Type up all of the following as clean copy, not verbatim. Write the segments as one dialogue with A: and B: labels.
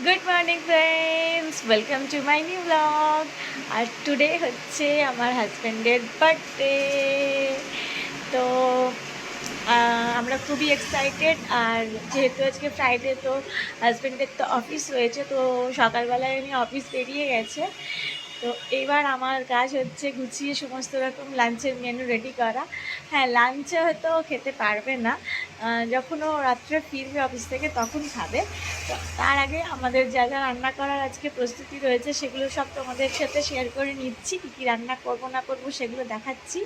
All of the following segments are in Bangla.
A: Good morning friends, welcome to my new blog. আর টুডে হচ্ছে আমার হাজব্যান্ডের বার্থডে। তো আমরা খুবই এক্সাইটেড। আর যেহেতু আজকে ফ্রাইডে, তো হাজব্যান্ডের তো অফিস রয়েছে, তো সকালবেলায় উনি অফিস বেরিয়ে গেছে। তো এবার আমার কাজ হচ্ছে গুছিয়ে সমস্ত রকম লাঞ্চের মেনু রেডি করা। হ্যাঁ, লাঞ্চে হয়তো খেতে পারবে না, যখন ও রাত্রে ফিরবে অফিস থেকে তখন খাবে। তো তার আগে আমাদের যা যা রান্না করার আজকে প্রস্তুতি রয়েছে সেগুলো সব তোমাদের সাথে শেয়ার করে নিচ্ছি। কী কী রান্না করবো না করবো সেগুলো দেখাচ্ছি।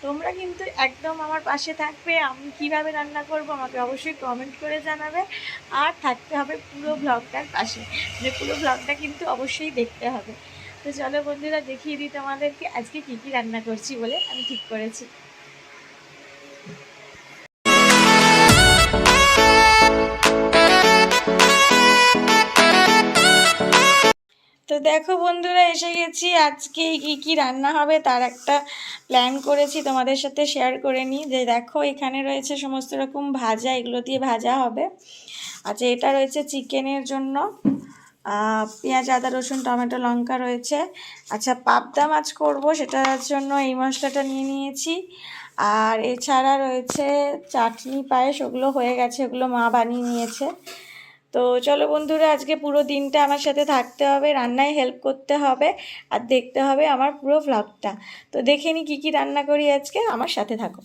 A: তোমরা কিন্তু একদম আমার পাশে থাকবে। আমি কীভাবে রান্না করব আমাকে অবশ্যই কমেন্ট করে জানাবে। আর থাকতে হবে পুরো ব্লগটার পাশে, মানে পুরো ব্লগটা কিন্তু অবশ্যই দেখতে হবে। তো চলো বন্ধুরা, দেখিয়ে দিই তোমাদেরকে আজকে কী কী রান্না করছি বলে আমি ঠিক করেছি। তো দেখো বন্ধুরা, এসে গেছি। আজকে কী কী রান্না হবে তার একটা প্ল্যান করেছি, তোমাদের সাথে শেয়ার করে নিই। যে দেখো, এখানে রয়েছে সমস্ত রকম ভাজা, এগুলো দিয়ে ভাজা হবে। আচ্ছা, এটা রয়েছে চিকেনের জন্য, পেঁয়াজ আদা রসুন টমেটো লঙ্কা রয়েছে। আচ্ছা, পাবদা মাছ করব, সেটার জন্য এই মশলাটা নিয়ে নিয়েছি। আর এছাড়া রয়েছে চাটনি পায়েস, ওগুলো হয়ে গেছে, ওগুলো মা বানিয়ে নিয়েছে। তো চলো বন্ধুরা, আজকে পুরো দিনটা আমার সাথে থাকতে হবে, রান্নায় হেল্প করতে হবে, আর দেখতে হবে আমার পুরো ভ্লগটা। তো দেখে নি কী কী রান্না করি আজকে, আমার সাথে থাকো।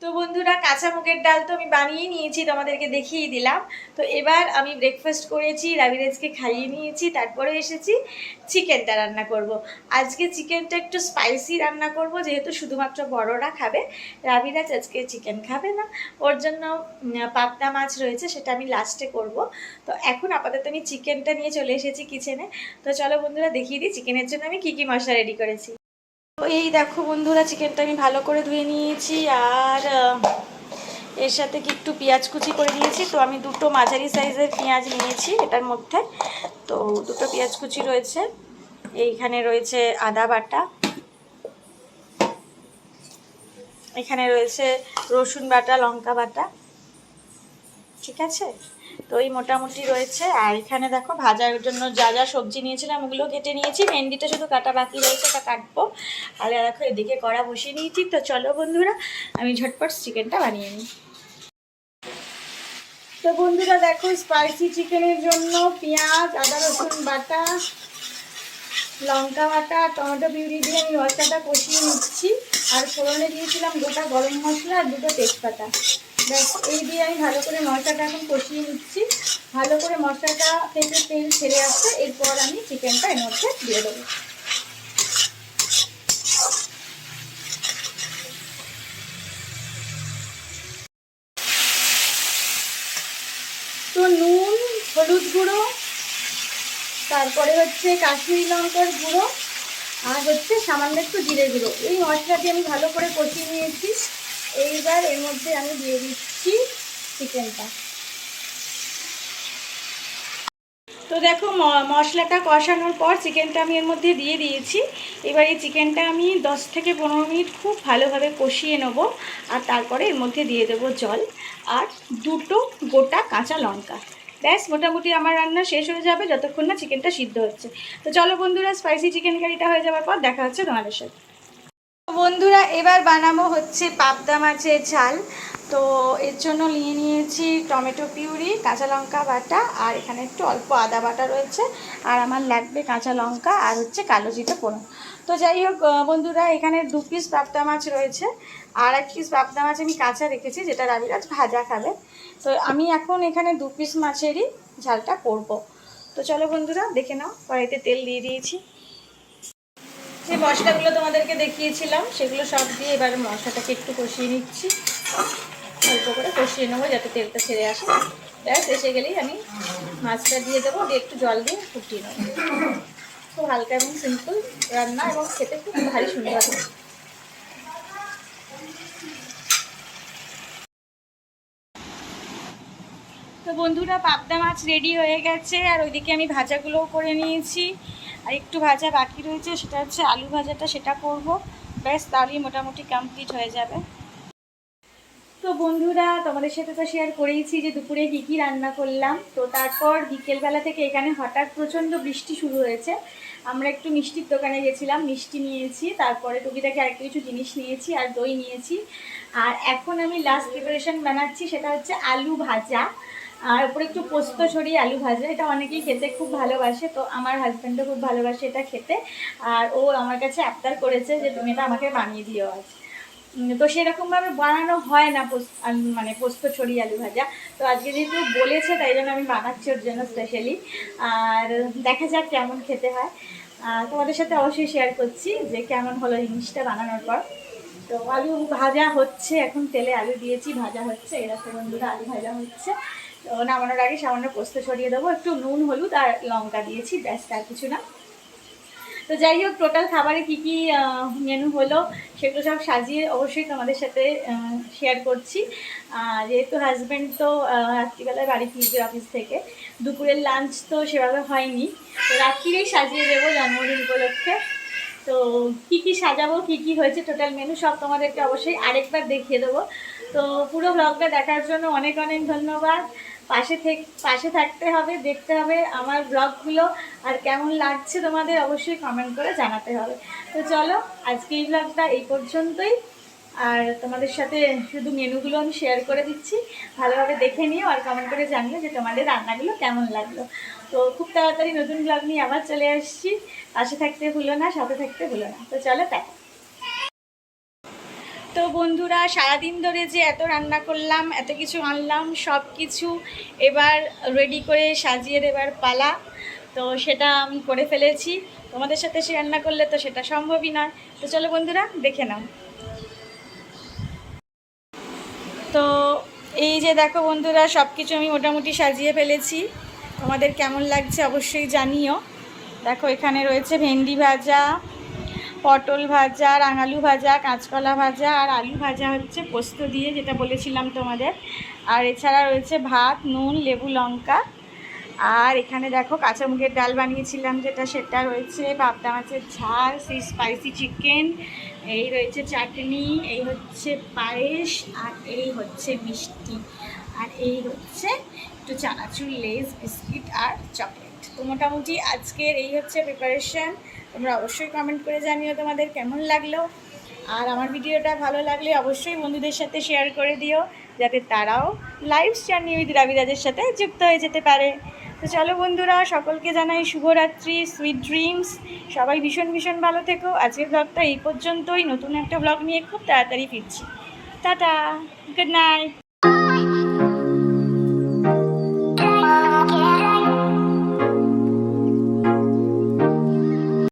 A: তো বন্ধুরা, কাঁচা মুগের ডাল তো আমি বানিয়ে নিয়েছি, তোমাদেরকে দেখিয়ে দিলাম। তো এবার আমি ব্রেকফাস্ট করেছি, রাবিরাজকে খাইয়ে নিয়েছি, তারপরে এসেছি চিকেনটা রান্না করব। আজকে চিকেনটা একটু স্পাইসি রান্না করব, যেহেতু শুধুমাত্র বড়রা খাবে, রাবিরাজ আজকে চিকেন খাবে না। ওর জন্য পাবদা মাছ রয়েছে, সেটা আমি লাস্টে করব। তো এখন আপাতত আমি চিকেনটা নিয়ে চলে এসেছি কিচেনে। তো চলো বন্ধুরা, দেখিয়ে দিই চিকেনের জন্য আমি কী কী মশলা রেডি করেছি। তো এই দেখো বন্ধুরা, চিকেনটা আমি ভালো করে ধুয়ে নিয়েছি। আর এর সাথে কি একটু পেঁয়াজ কুচি করে দিয়েছি। তো আমি দুটো মাঝারি সাইজের পেঁয়াজ নিয়েছি এটার মধ্যে। তো দুটো পেঁয়াজ কুচি রয়েছে, এইখানে রয়েছে আদা বাটা, এখানে রয়েছে রসুন বাটা লঙ্কা বাটা, ঠিক আছে। তো এই মোটামুটি রয়েছে। আর এখানে দেখো, ভাজার জন্য যা যা সবজি নিয়েছিলাম ওগুলো কেটে নিয়েছি, ভেন্ডিটা শুধু কাটা বাকি রয়েছে, এটা কাটবো। আর দেখো, এদিকে কড়া বসিয়ে নিয়েছি। তো চলো বন্ধুরা, আমি ঝটপট চিকেনটা বানিয়ে নিই। তো বন্ধুরা দেখো, স্পাইসি চিকেনের জন্য পেঁয়াজ আদা রসুন বাটা লঙ্কা বাটা টমেটো পিউরি দিয়ে আমি মশলাটা কষিয়ে নিচ্ছি। আর ফোড়নে দিয়েছিলাম গোটা গরম মশলা আর দুটো তেজপাতা। ব্যাস, এই দিয়ে আমি ভালো করে মশলাটা এখন কষিয়ে নিচ্ছি। ভালো করে মশলাটা থেকে তেল ছেড়ে আসছে, এরপর আমি চিকেনটা এর মধ্যে দিয়ে দেবো। তো নুন, হলুদ গুঁড়ো, তারপরে হচ্ছে কাশ্মীরি লঙ্কার গুঁড়ো, আর হচ্ছে সামান্য একটু জিরে গুঁড়ো, এই মশলা দিয়ে আমি ভালো করে কষিয়ে নিয়েছি। এইবার এর মধ্যে আমি দিয়ে দিচ্ছি চিকেনটা। তো দেখো, মশলাটা কষানোর পর চিকেনটা আমি এর মধ্যে দিয়ে দিয়েছি। এবার এই চিকেনটা আমি 10 থেকে 15 মিনিট খুব ভালোভাবে কষিয়ে নেবো। আর তারপরে এর মধ্যে দিয়ে দেবো জল আর দুটো গোটা কাঁচা লঙ্কা। ব্যাস, মোটামুটি আমার রান্না শেষ হয়ে যাবে যতক্ষণ না চিকেনটা সিদ্ধ হচ্ছে। তো চলো বন্ধুরা, স্পাইসি চিকেন কারিটা হয়ে যাওয়ার পর দেখা হচ্ছে তোমাদের সাথে। বন্ধুরা, এবার বানাবো হচ্ছে পাবদা মাছের ঝাল। তো এর জন্য নিয়ে নিয়েছি টমেটো পিউরি, কাঁচা লঙ্কা বাটা, আর এখানে একটু অল্প আদা বাটা রয়েছে। আর আমার লাগবে কাঁচা লঙ্কা আর হচ্ছে কালো জিরে ফোড়ন। তো যাই হোক বন্ধুরা, এখানে 2 পিস পাবদা মাছ রয়েছে। আর 1 পিস পাবদা মাছ আমি কাঁচা রেখেছি, যেটা রাবিরাজ ভাজা খাবে। তো আমি এখন এখানে 2 পিস মাছেরই ঝালটা করব। তো চলো বন্ধুরা, দেখে নাও, কড়াইতে তেল দিয়ে দিয়েছি। যে মশলাগুলো তোমাদেরকে দেখিয়েছিলাম সেগুলো সব দিয়ে এবার মশলাটাকে একটু কষিয়ে নিচ্ছি। অল্প করে কষিয়ে নেবো যাতে তেলটা ছেড়ে আসে। ব্যাস, এসে গেলেই আমি মাছটা দিয়ে দেবো, দিয়ে একটু জল দিয়ে ফুটিয়ে নেবো। খুব হালকা এবং সিম্পল রান্না এবং খেতে খুব ভারী সুন্দর। তো বন্ধুরা, পাবদা মাছ রেডি হয়ে গেছে, আর ওইদিকে আমি ভাজাগুলোও করে নিয়েছি। আর একটু ভাজা বাকি রয়েছে, সেটা হচ্ছে আলু ভাজাটা, সেটা করব। ব্যাস, তাহলেই মোটামুটি কমপ্লিট হয়ে যাবে। তো বন্ধুরা, তোমাদের সাথে তো শেয়ার করেইছি যে দুপুরে কী কী রান্না করলাম। তো তারপর বিকেলবেলা থেকে এখানে হঠাৎ প্রচণ্ড বৃষ্টি শুরু হয়েছে। আমরা একটু মিষ্টির দোকানে গেছিলাম, মিষ্টি নিয়েছি, তারপরে টুকিটাকি আরেকটু কিছু জিনিস নিয়েছি, আর দই নিয়েছি। আর এখন আমি লাস্ট প্রিপারেশন বানাচ্ছি, সেটা হচ্ছে আলু ভাজা, আর উপরে একটু পোস্ত ছড়িয়ে আলু ভাজা। এটা অনেকেই খেতে খুব ভালোবাসে, তো আমার হাজব্যান্ডও খুব ভালোবাসে এটা খেতে। আর ও আমার কাছে আবদার করেছে যে তুমি এটা আমাকে বানিয়ে দিও আজ। তো সেরকমভাবে বানানো হয় না মানে পোস্ত ছড়িয়ে আলু ভাজা। তো আজকে যেহেতু বলেছে, তাই জন্য আমি বানাচ্ছি ওর জন্য স্পেশালি। আর দেখা যাক কেমন খেতে হয়। তোমাদের সাথে অবশ্যই শেয়ার করছি যে কেমন হলো জিনিসটা বানানোর পর। তো আলু ভাজা হচ্ছে, এখন তেলে আলু দিয়েছি, ভাজা হচ্ছে। এরকম বন্ধুরা আলু ভাজা হচ্ছে। তো নামানোর আগে সামান্য পোস্ত ছড়িয়ে দেবো, একটু নুন হলুদ আর লঙ্কা দিয়েছি, ব্যাস, আর কিছু না। তো যাই হোক, টোটাল খাবারে কী কী মেনু হলো সেগুলো সব সাজিয়ে অবশ্যই তোমাদের সাথে শেয়ার করছি। যেহেতু হাজব্যান্ড তো রাত্রিবেলায় বাড়ি ফিরবে অফিস থেকে, দুপুরের লাঞ্চ তো সেভাবে হয়নি, তো রাত্রিরেই সাজিয়ে দেবো জন্মদিন উপলক্ষে। তো কী কী সাজাবো, কী কী হয়েছে টোটাল মেনু সব তোমাদেরকে অবশ্যই আরেকবার দেখিয়ে দেবো। তো পুরো ব্লগটা দেখার জন্য অনেক অনেক ধন্যবাদ। পাশে থাকতে হবে, দেখতে হবে আমার ব্লগগুলো, আর কেমন লাগছে তোমাদের অবশ্যই কমেন্ট করে জানাতে হবে। তো চলো, আজকে এই ব্লগটা এই পর্যন্তই। আর তোমাদের সাথে শুধু মেনুগুলো আমি শেয়ার করে দিচ্ছি, ভালোভাবে দেখে নিও আর কমেন্ট করে জানিও যে তোমাদের রান্নাগুলো কেমন লাগলো। তো খুব তাড়াতাড়ি নতুন ব্লগ নিয়ে আবার চলে আসছি। পাশে থাকতে ভুলো না, সাথে থাকতে ভুলো না। তো চলো, তাই। তো বন্ধুরা, সারাদিন ধরে যে এত রান্না করলাম, এত কিছু আনলাম, সব কিছু এবার রেডি করে সাজিয়ে দেবার পালা। তো সেটা আমি করে ফেলেছি। তোমাদের সাথে সে রান্না করলে তো সেটা সম্ভবই নয়। তো চলো বন্ধুরা, দেখে নাও। তো এই যে দেখো বন্ধুরা, সব কিছু আমি মোটামুটি সাজিয়ে ফেলেছি। তোমাদের কেমন লাগছে অবশ্যই জানিও। দেখো, এখানে রয়েছে ভেন্ডি ভাজা, পটল ভাজা, রাঙালু ভাজা, কাঁচকলা ভাজা, আর আলু ভাজা হচ্ছে পোস্ত দিয়ে, যেটা বলেছিলাম তোমাদের। আর এছাড়া রয়েছে ভাত, নুন, লেবু, লঙ্কা। আর এখানে দেখো কাঁচা মুগের ডাল বানিয়েছিলাম যেটা, সেটা রয়েছে। পাবদা মাছের ঝাল, সেই স্পাইসি চিকেন, এই রয়েছে চাটনি, এই হচ্ছে পায়েস, আর এই হচ্ছে মিষ্টি, আর এই হচ্ছে একটু চানাচুর, লেস, বিস্কিট আর চকলেট। তো মোটামুটি আজকের এই হচ্ছে প্রিপারেশন। তোমরা অবশ্যই কমেন্ট করে জানিও তোমাদের কেমন লাগলো। আর আমার ভিডিওটা ভালো লাগলে অবশ্যই বন্ধুদের সাথে শেয়ার করে দিও, যাতে তারাও লাইভ জার্নি উইথ রাবিরাজের সাথে যুক্ত হয়ে যেতে পারে। তো চলো বন্ধুরা, সকলকে জানাই শুভরাত্রি, সুইট ড্রিমস। সবাই ভীষণ ভীষণ ভালো থেকো। আজকের ব্লগটা এই পর্যন্তই। নতুন একটা ব্লগ নিয়ে খুব তাড়াতাড়ি ফিরছি। Tata, good night.